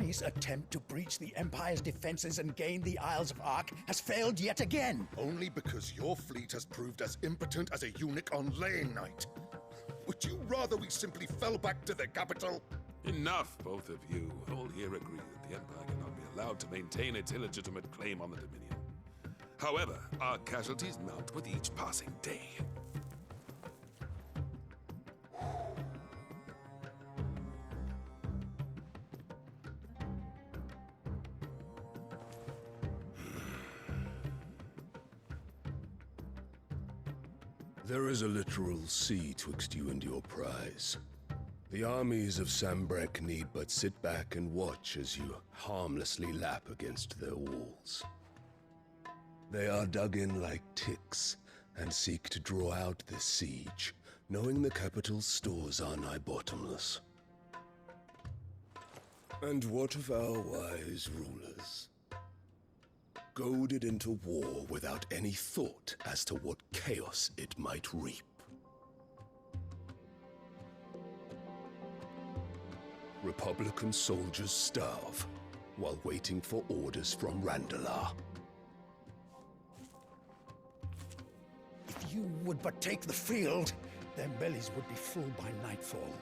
army's attempt to breach the Empire's defenses and gain the Isles of Ark has failed yet again. Only because your fleet has proved as impotent as a eunuch on laying night. Would you rather we simply fell back to the capital? Enough, both of you. All here agree that the Empire cannot be allowed to maintain its illegitimate claim on the Dominion. However, our casualties mount with each passing day. There is a literal sea twixt you and your prize. The armies of Sambrek need but sit back and watch as you harmlessly lap against their walls. They are dug in like ticks and seek to draw out this siege, knowing the capital's stores are nigh bottomless. And what of our wise rulers? Goaded into war without any thought as to what chaos it might reap. Republican soldiers starve while waiting for orders from Randalar. If you would but take the field, their bellies would be full by nightfall.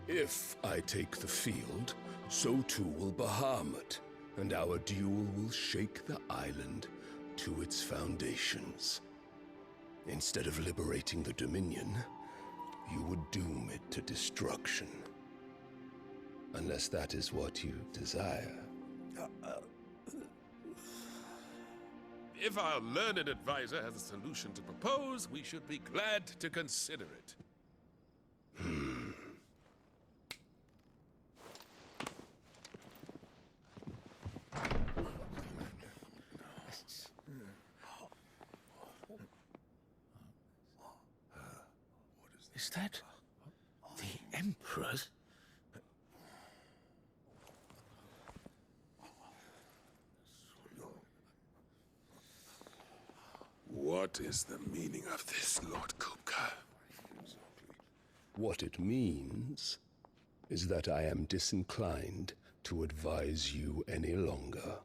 If I take the field, so too will Bahamut, and our duel will shake the island to its foundations. Instead of liberating the Dominion, you would doom it to destruction. Unless that is what you desire. If our learned advisor has a solution to propose, we should be glad to consider it. Is that the Emperor's? What is the meaning of this, Lord Kupka? What it means is that I am disinclined to advise you any longer.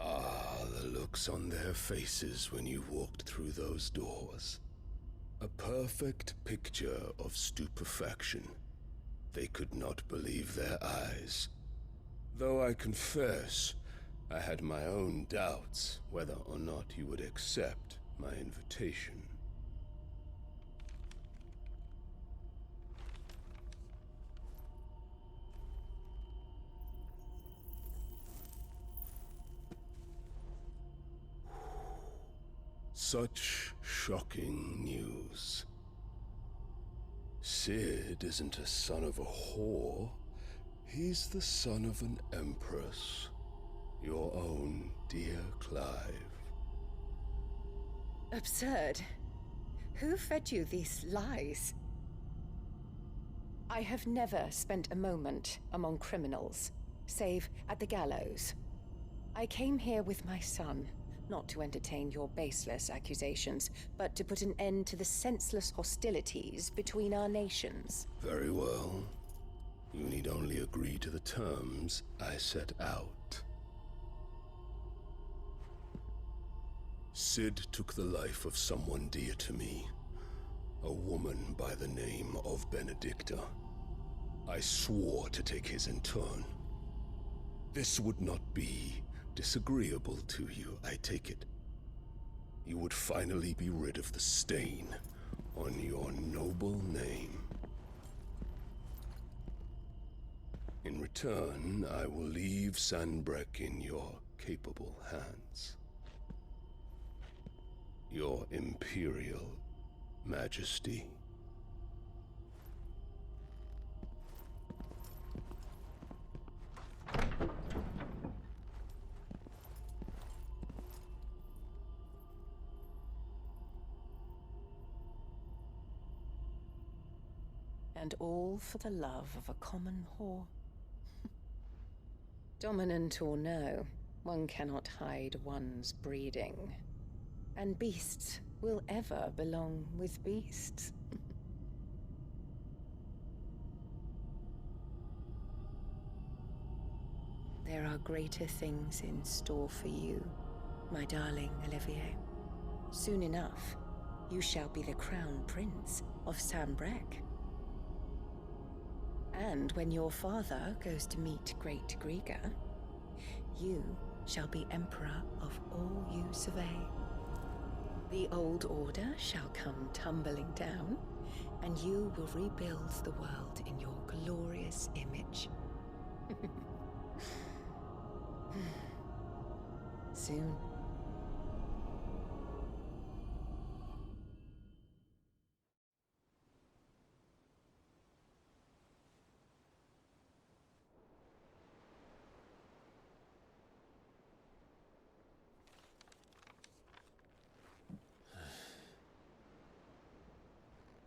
Ah, the looks on their faces when you walked through those doors. A perfect picture of stupefaction. They could not believe their eyes. Though I confess, I had my own doubts whether or not you would accept my invitation. Such shocking news. Sid isn't a son of a whore. He's the son of an empress. Your own dear Clive. Absurd. Who fed you these lies? I have never spent a moment among criminals, save at the gallows. I came here with my son, not to entertain your baseless accusations, but to put an end to the senseless hostilities between our nations. Very well. You need only agree to the terms I set out. Sid took the life of someone dear to me, a woman by the name of Benedicta. I swore to take his in turn. This would not be disagreeable to you, I take it. You would finally be rid of the stain on your noble name. In return, I will leave Sanbrek in your capable hands. Your Imperial Majesty. And all for the love of a common whore. Dominant or no, one cannot hide one's breeding. And beasts will ever belong with beasts. There are greater things in store for you, my darling Olivier. Soon enough, you shall be the crown prince of Sambrec. And when your father goes to meet Great Griga, you shall be emperor of all you survey. The old order shall come tumbling down, and you will rebuild the world in your glorious image. Soon.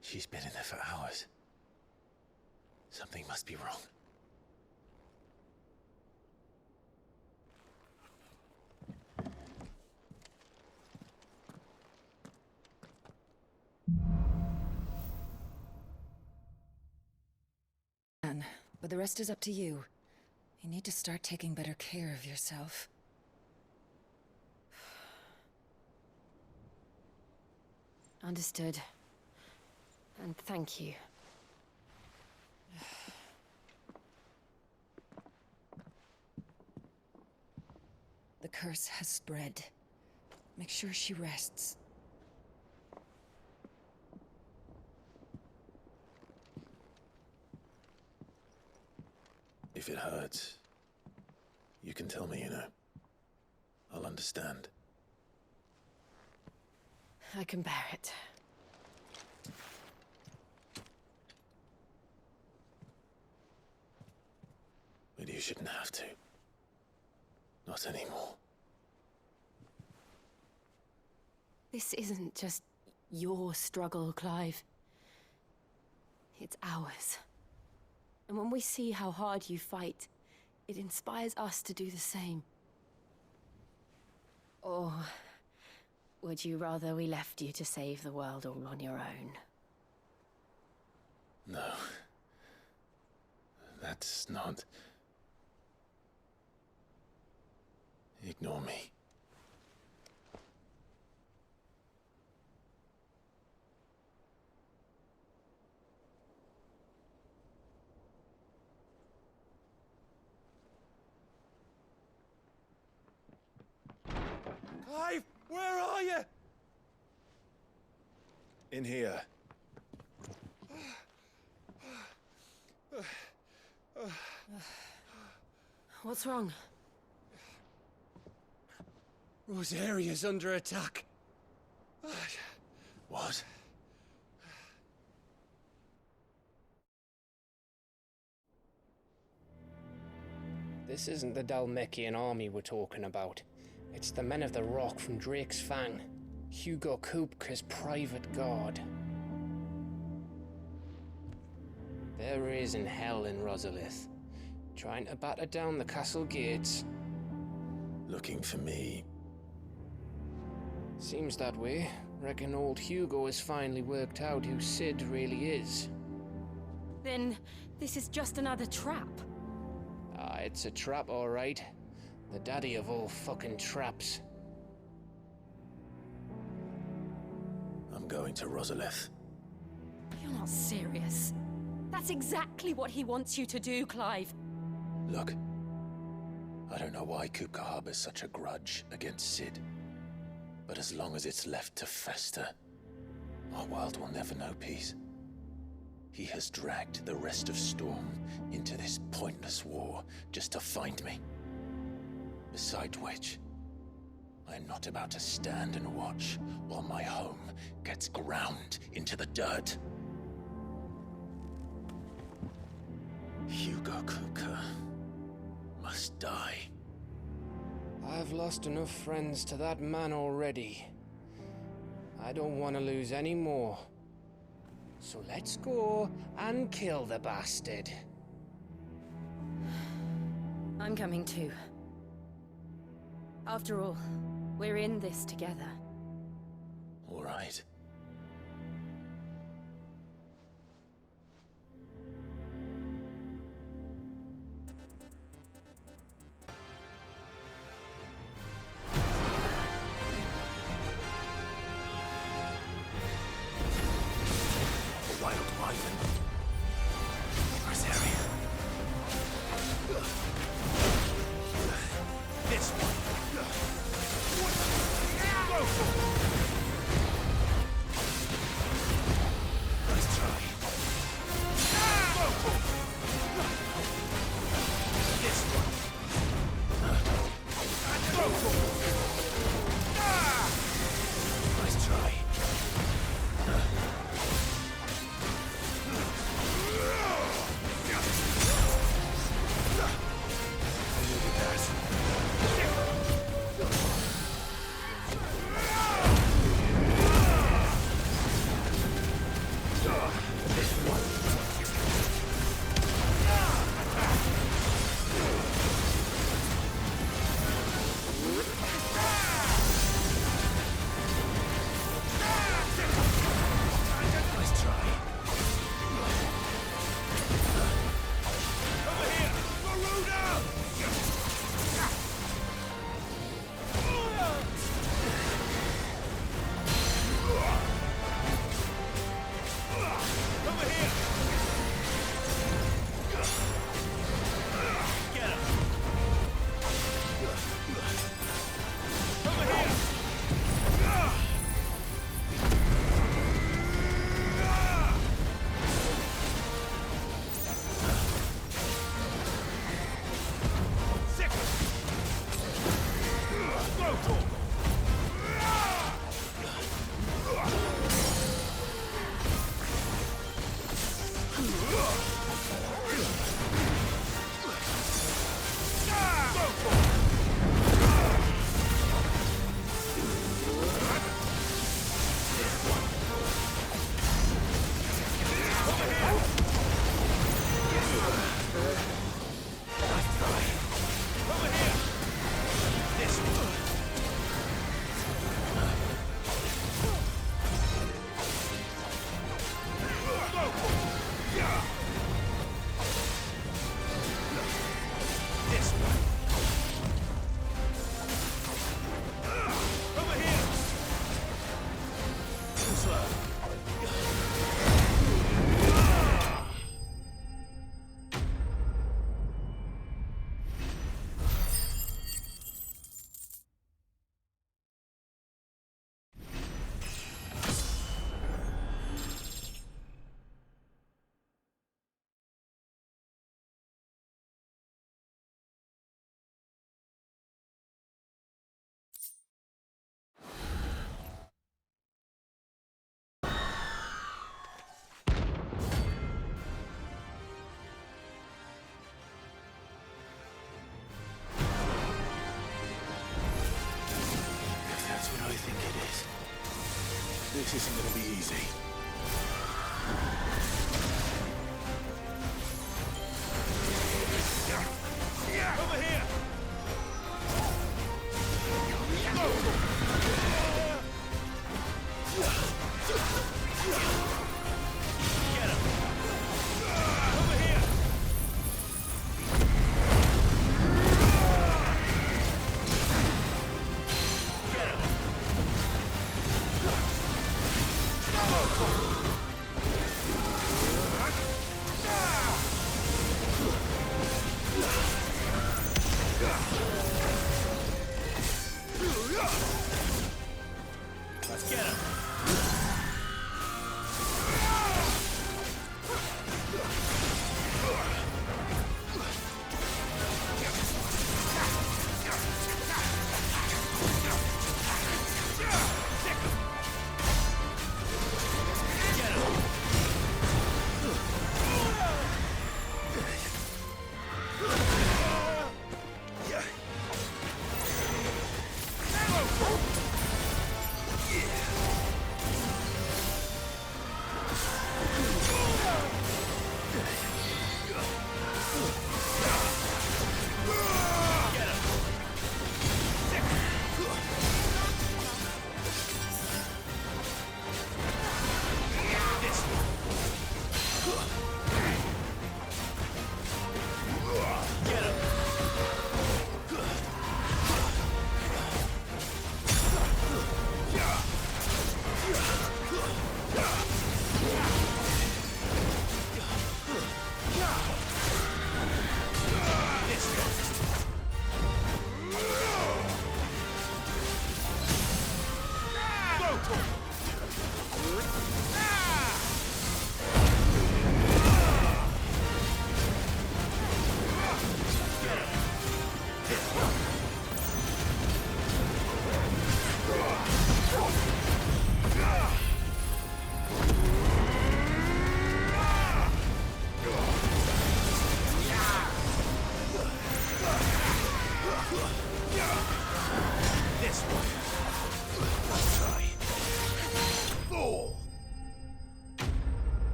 She's been in there for hours. Something must be wrong. But the rest is up to you. You need to start taking better care of yourself. Understood. And thank you. The curse has spread. Make sure she rests. If it hurts, you can tell me, you know. I'll understand. I can bear it. But you shouldn't have to. Not anymore. This isn't just your struggle, Clive. It's ours. And when we see how hard you fight, it inspires us to do the same. Or would you rather we left you to save the world all on your own? No. That's not... Ignore me. Clive, where are you? In here. What's wrong? Rosaria's under attack. What? This isn't the Dalmekian army we're talking about. It's the men of the Rock from Drake's Fang. Hugo Kupka's private guard. There is in hell in Rosalith, trying to batter down the castle gates. Looking for me. Seems that way. Reckon old Hugo has finally worked out who Sid really is. Then this is just another trap. Ah, it's a trap, all right. The daddy of all fucking traps. I'm going to Rosalith. You're not serious. That's exactly what he wants you to do, Clive. Look. I don't know why Kupka harbors such a grudge against Sid. But as long as it's left to fester, our world will never know peace. He has dragged the rest of Storm into this pointless war just to find me. Besides which, I am not about to stand and watch while my home gets ground into the dirt. Hugo Kupka must die. I've lost enough friends to that man already. I don't want to lose any more. So let's go and kill the bastard. I'm coming too. After all, we're in this together. All right. This isn't gonna be easy. Over here! Get him! Over here! Get him!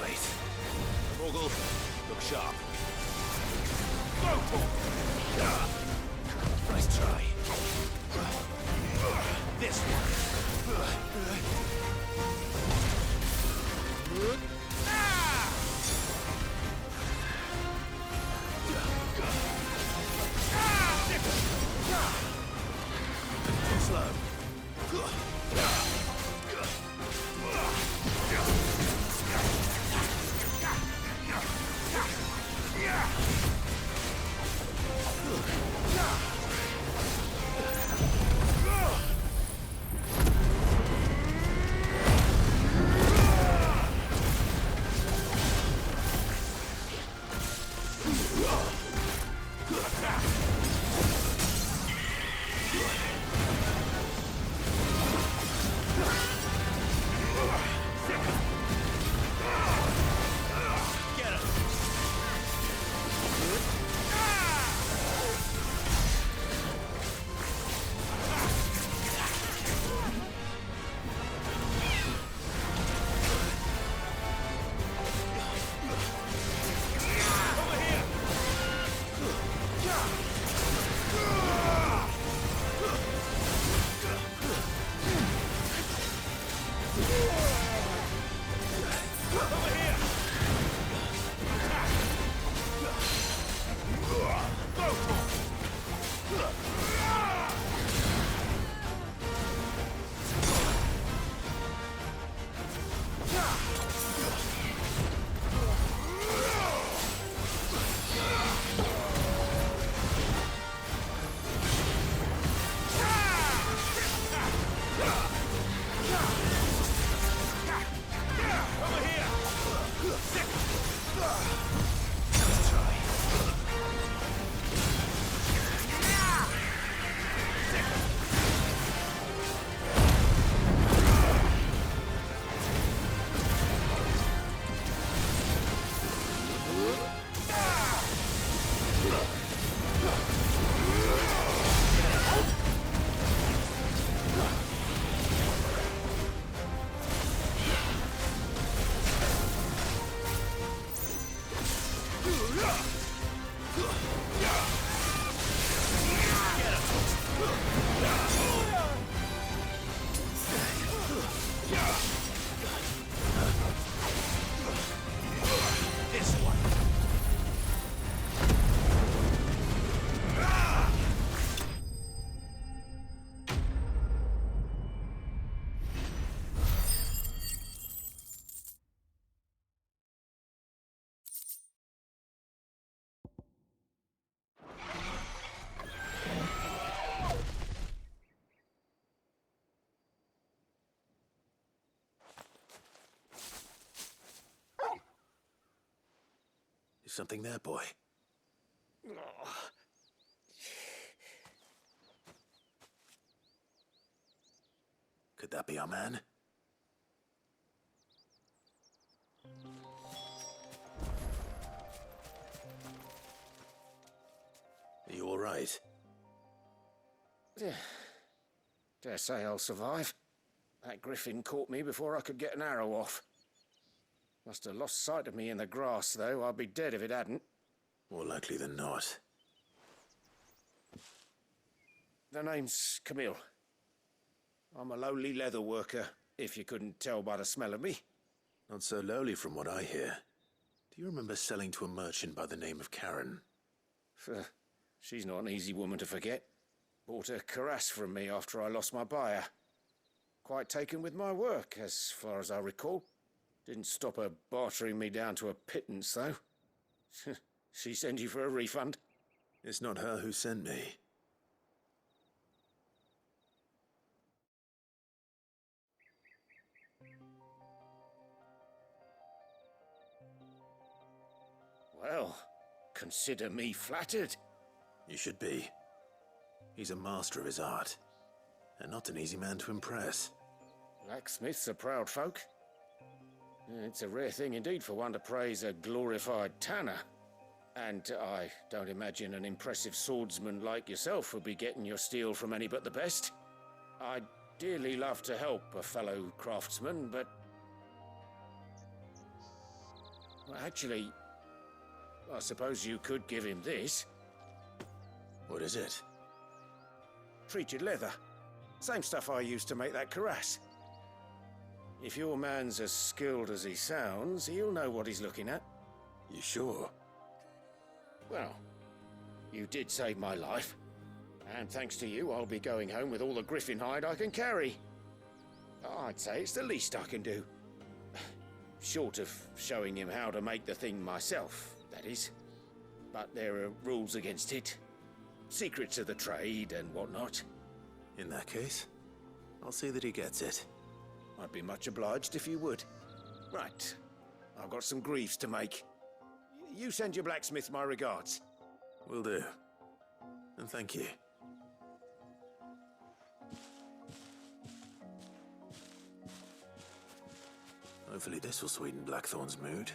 late. Vogel, look sharp. Nice try. This one. Slow. Is something there, boy? Could that be our man? Are you all right? Dare say I'll survive. That griffin caught me before I could get an arrow off. Must have lost sight of me in the grass, though. I'd be dead if it hadn't. More likely than not. The name's Camille. I'm a lowly leather worker, if you couldn't tell by the smell of me. Not so lowly from what I hear. Do you remember selling to a merchant by the name of Karen? She's not an easy woman to forget. Bought a cuirass from me after I lost my buyer. Quite taken with my work, as far as I recall. Didn't stop her bartering me down to a pittance, though. She sent you for a refund? It's not her who sent me. Well, consider me flattered. You should be. He's a master of his art, and not an easy man to impress. Blacksmiths are proud folk. It's a rare thing indeed for one to praise a glorified tanner. And I don't imagine an impressive swordsman like yourself would be getting your steel from any but the best. I'd dearly love to help a fellow craftsman, but... Well, actually, I suppose you could give him this. What is it? Treated leather. Same stuff I used to make that cuirass. If your man's as skilled as he sounds, he'll know what he's looking at. You sure? Well, you did save my life. And thanks to you, I'll be going home with all the griffin hide I can carry. I'd say it's the least I can do. Short of showing him how to make the thing myself, that is. But there are rules against it. Secrets of the trade and whatnot. In that case, I'll see that he gets it. I'd be much obliged if you would. Right. I've got some greaves to make. You send your blacksmith my regards. Will do. And thank you. Hopefully this will sweeten Blackthorn's mood.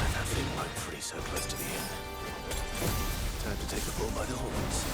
That thing might freeze so close to the end. Time to take the bull by the horns.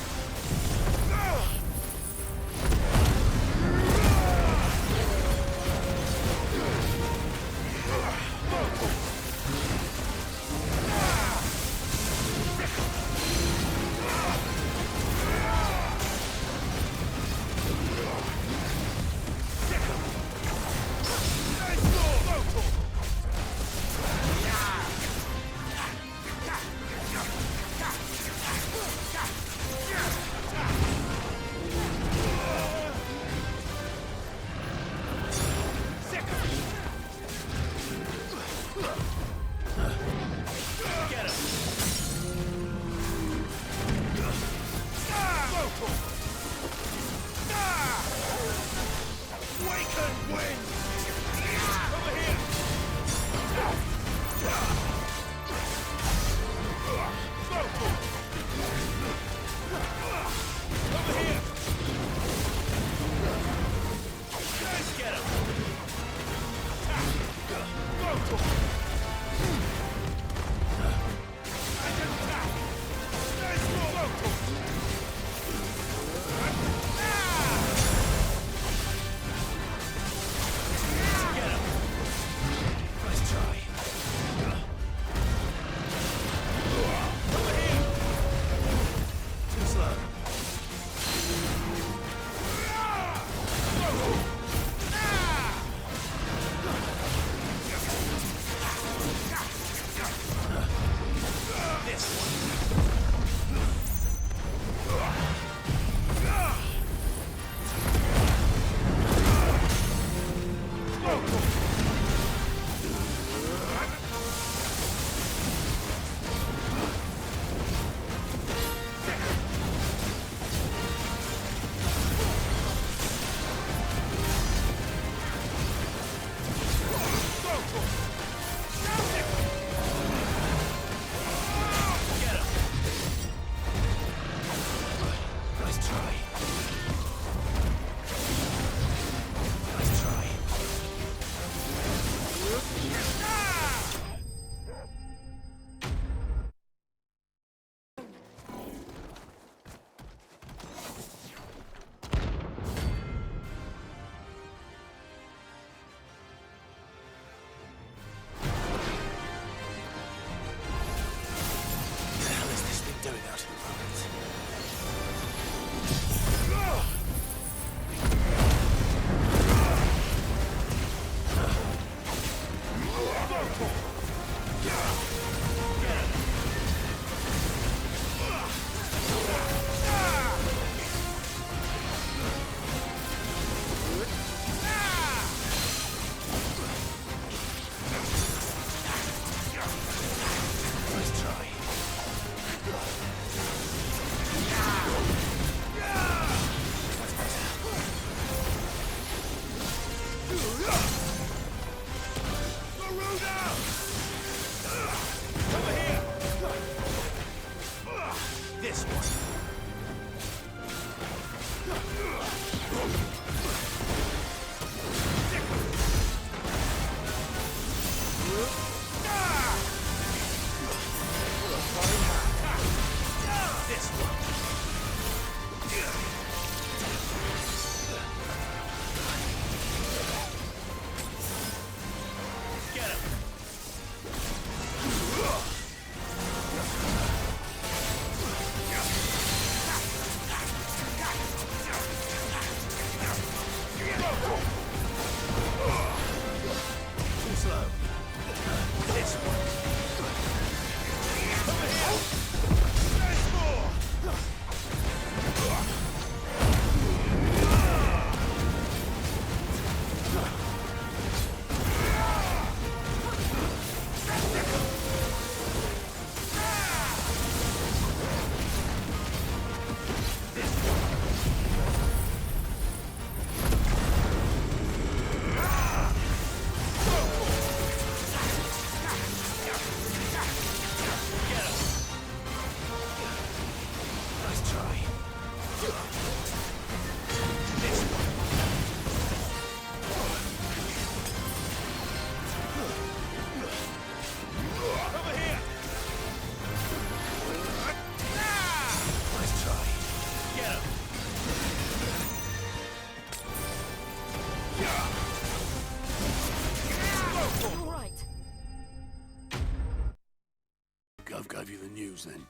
Shove gave you the news, then?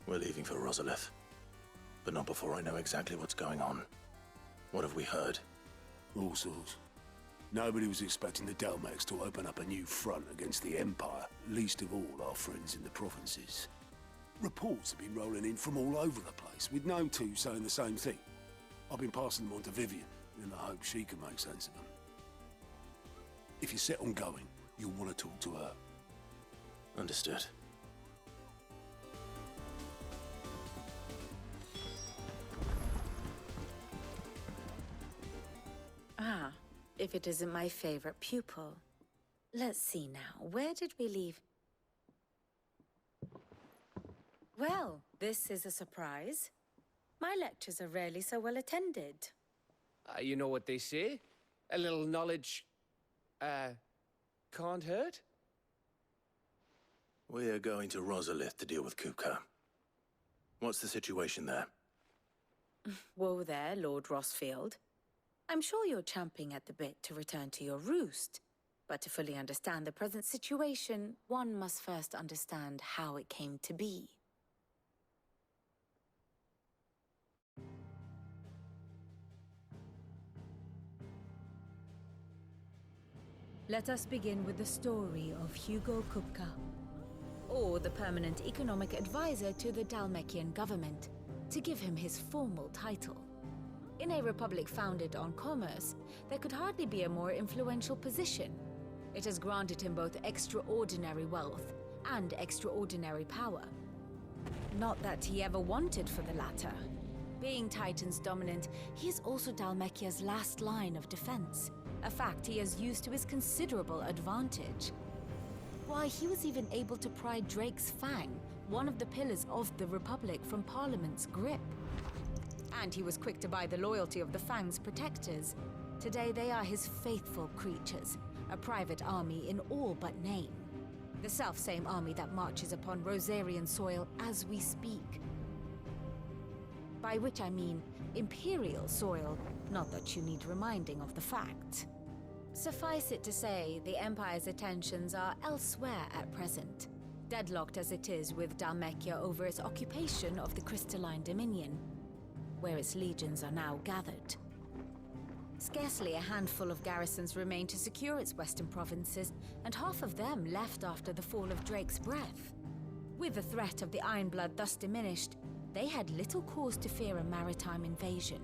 We're leaving for Rosalith. But not before I know exactly what's going on. What have we heard? All sorts. Nobody was expecting the Delmex to open up a new front against the Empire, least of all our friends in the provinces. Reports have been rolling in from all over the place, with no two saying the same thing. I've been passing them on to Vivian, in the hope she can make sense of them. If you're set on going, you'll want to talk to her. Understood. Ah, if it isn't my favorite pupil. Let's see now, where did we leave? Well, this is a surprise. My lectures are rarely so well attended. You know what they say? A little knowledge, can't hurt? We are going to Rosalith to deal with Kupka. What's the situation there? Whoa there, Lord Rossfield. I'm sure you're champing at the bit to return to your roost. But to fully understand the present situation, one must first understand how it came to be. Let us begin with the story of Hugo Kupka, or the permanent economic advisor to the Dalmekian government, to give him his formal title. In a republic founded on commerce, there could hardly be a more influential position. It has granted him both extraordinary wealth and extraordinary power. Not that he ever wanted for the latter. Being Titan's dominant, he is also Dalmekia's last line of defense, a fact he has used to his considerable advantage. Why, he was even able to pry Drake's Fang, one of the pillars of the Republic, from Parliament's grip. And he was quick to buy the loyalty of the Fang's protectors. Today they are his faithful creatures, a private army in all but name. The self-same army that marches upon Rosarian soil as we speak. By which I mean Imperial soil, not that you need reminding of the fact. Suffice it to say, the Empire's attentions are elsewhere at present, deadlocked as it is with Dalmekia over its occupation of the Crystalline Dominion, where its legions are now gathered. Scarcely a handful of garrisons remain to secure its western provinces, and half of them left after the fall of Drake's Breath. With the threat of the Ironblood thus diminished, they had little cause to fear a maritime invasion.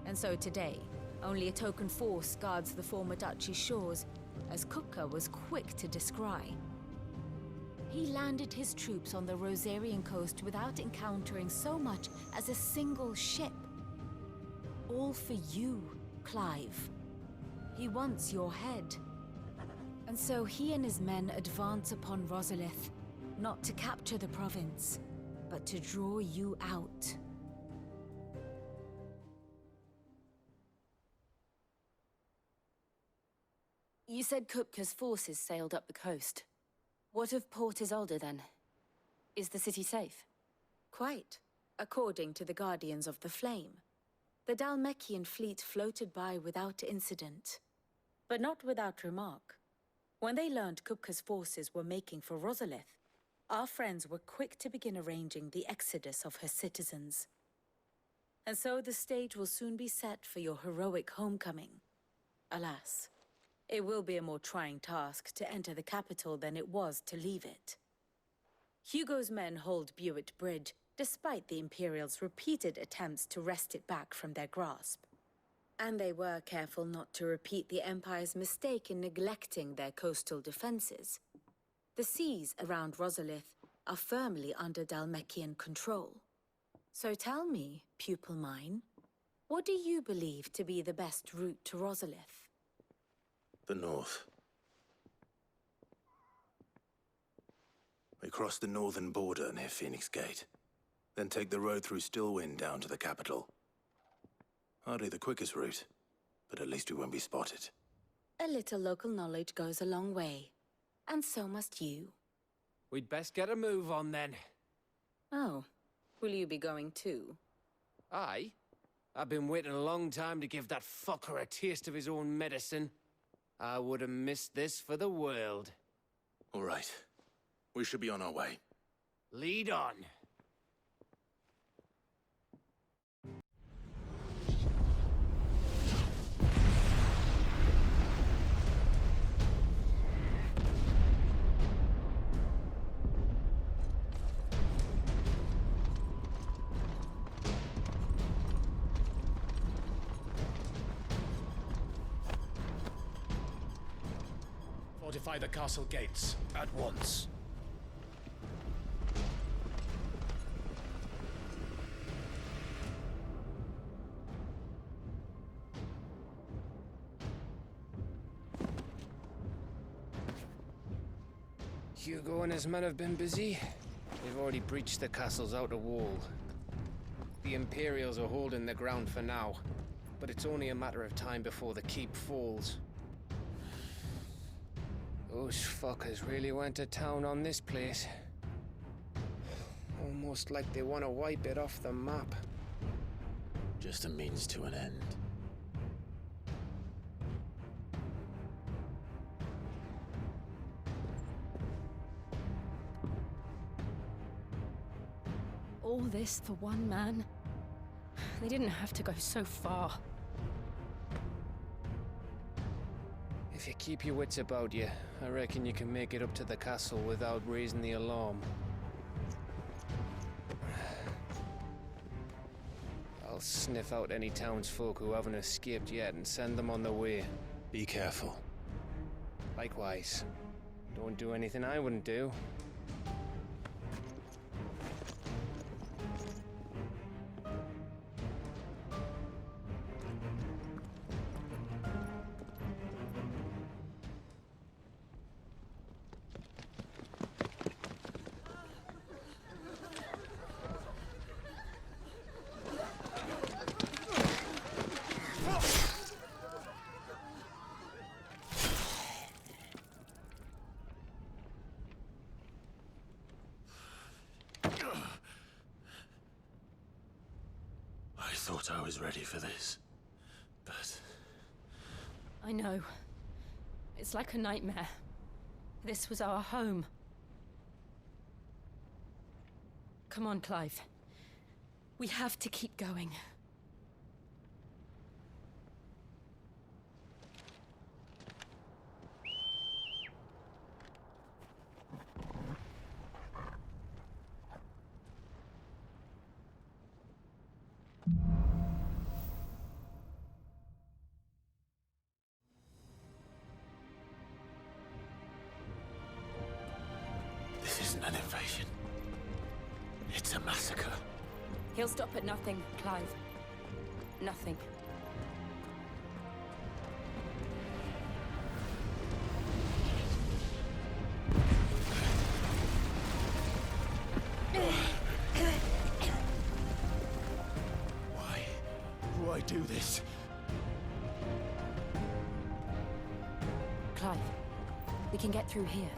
And so today, only a token force guards the former duchy's shores, as Kupka was quick to descry. He landed his troops on the Rosarian coast without encountering so much as a single ship. All for you, Clive. He wants your head. And so he and his men advance upon Rosalith, not to capture the province, but to draw you out. You said Kupka's forces sailed up the coast. What of Port Isolde, then? Is the city safe? Quite, according to the Guardians of the Flame. The Dalmekian fleet floated by without incident, but not without remark. When they learned Kupka's forces were making for Rosalith, our friends were quick to begin arranging the exodus of her citizens. And so the stage will soon be set for your heroic homecoming. Alas, it will be a more trying task to enter the capital than it was to leave it. Hugo's men hold Buett Bridge, despite the Imperials' repeated attempts to wrest it back from their grasp. And they were careful not to repeat the Empire's mistake in neglecting their coastal defenses. The seas around Rosalith are firmly under Dalmekian control. So tell me, pupil mine, what do you believe to be the best route to Rosalith? The north. We cross the northern border near Phoenix Gate, then take the road through Stillwind down to the capital. Hardly the quickest route, but at least we won't be spotted. A little local knowledge goes a long way, and so must you. We'd best get a move on then. Oh, will you be going too? Aye. I've been waiting a long time to give that fucker a taste of his own medicine. I would have missed this for the world. All right. We should be on our way. Lead on. Fortify the castle gates, at once. Hugo and his men have been busy. They've already breached the castle's outer wall. The Imperials are holding the ground for now, but it's only a matter of time before the keep falls. Those fuckers really went to town on this place. Almost like they want to wipe it off the map. Just a means to an end. All this for one man? They didn't have to go so far. If you keep your wits about you, I reckon you can make it up to the castle without raising the alarm. I'll sniff out any townsfolk who haven't escaped yet and send them on their way. Be careful. Likewise. Don't do anything I wouldn't do. I thought I was ready for this, but... I know. It's like a nightmare. This was our home. Come on, Clive. We have to keep going. This isn't an invasion. It's a massacre. He'll stop at nothing, Clive. Nothing. Why do I do this? Clive, we can get through here.